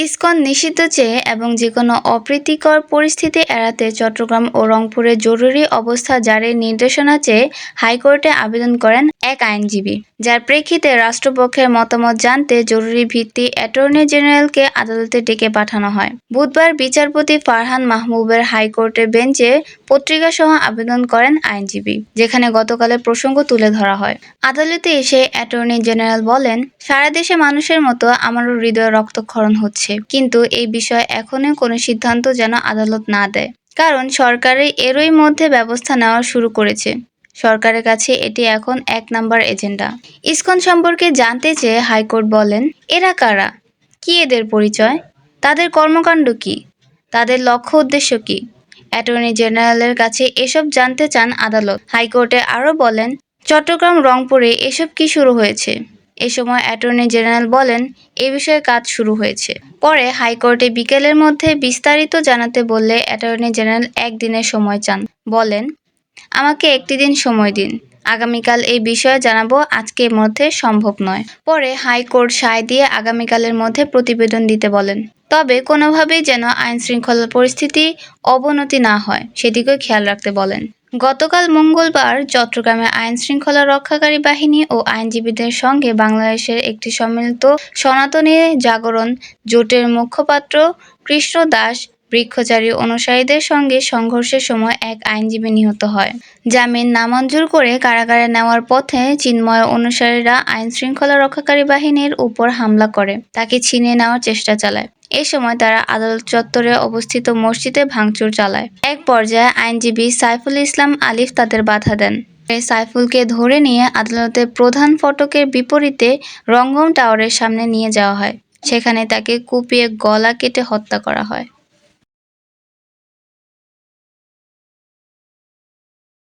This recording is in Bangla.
ইসকন নিষিদ্ধ চেয়ে এবং যেকোনো অপ্রীতিকর পরিস্থিতি এড়াতে চট্টগ্রাম ও রংপুরে জরুরি অবস্থা জারির নির্দেশনা চেয়ে হাইকোর্টে আবেদন করেন এক আইনজীবী, যার প্রেক্ষিতে রাষ্ট্রপক্ষের মতামত জানতে জরুরি ভিত্তি অ্যাটর্নি জেনারেলকে আদালতে ডেকে পাঠানো হয়। বুধবার বিচারপতি ফারহান মাহবুবের হাইকোর্টের বেঞ্চে পত্রিকাসহ আবেদন করেন আইনজীবী, যেখানে গতকালের প্রসঙ্গ তুলে ধরা হয়। আদালতে এসে অ্যাটর্নি জেনারেল বলেন, সারা দেশে মানুষের মতো আমারও হৃদয়ে রক্তক্ষরণ হচ্ছে, কিন্তু এই বিষয়ে এখনই কোনো সিদ্ধান্ত যেন আদালত না দেয়, কারণ সরকারই এরই মধ্যে ব্যবস্থা নেওয়া শুরু করেছে। সরকারের কাছে এটি এখন ১ নাম্বার এজেন্ডা। ইসকন সম্পর্কে জানতে চেয়ে হাইকোর্ট বলেন, এরা কারা, কি এদের পরিচয়, তাদের কর্মকাণ্ড কি, তাদের লক্ষ্য উদ্দেশ্য কি? অ্যাটর্নি জেনারেলের কাছে এসব জানতে চান আদালত। হাইকোর্টে আরও বলেন, চট্টগ্রাম রংপুরে এসব কি শুরু হয়েছে? এ সময় অ্যাটর্নি জেনারেল বলেন, এ বিষয়ে কাজ শুরু হয়েছে। পরে হাইকোর্টে বিকেলের মধ্যে বিস্তারিত জানাতে বললে অ্যাটর্নি জেনারেল ১ দিনের সময় চান। বলেন, আমাকে ১টি দিন সময় দিন, আগামীকাল এই বিষয়ে জানাবো, আজকের মধ্যে সম্ভব নয়। পরে হাইকোর্ট সায় দিয়ে আগামীকালের মধ্যে প্রতিবেদন দিতে বলেন। তবে কোনোভাবেই যেন আইনশৃঙ্খলা পরিস্থিতি অবনতি না হয় সেদিকেও খেয়াল রাখতে বলেন। গতকাল মঙ্গলবার চট্টগ্রামে আইনশৃঙ্খলা রক্ষাকারী বাহিনী ও আইনজীবীদের সঙ্গে বাংলাদেশের একটি সম্মিলিত সনাতনী জাগরণ জোটের মুখপাত্র কৃষ্ণ দাস বৃক্ষচারী অনুসারীদের সঙ্গে সংঘর্ষের সময় এক আইনজীবী নিহত হয়। জামিন নামঞ্জুর করে কারাগারে নেওয়ার পথে চিন্ময় অনুসারীরা আইনশৃঙ্খলা রক্ষাকারী বাহিনীর উপর হামলা করে তাকে ছিনিয়ে নেওয়ার চেষ্টা চালায়। এ সময় তারা আদালত চত্বরে অবস্থিত মসজিদে ভাঙচুর চালায়। এক পর্যায়ে আইনজীবী সাইফুল ইসলাম আলিফ তাদের বাধা দেন। সাইফুলকে ধরে নিয়ে আদালতের প্রধান ফটকের বিপরীতে রঙ্গম টাওয়ারের সামনে নিয়ে যাওয়া হয়। সেখানে তাকে কুপিয়ে গলা কেটে হত্যা করা হয়।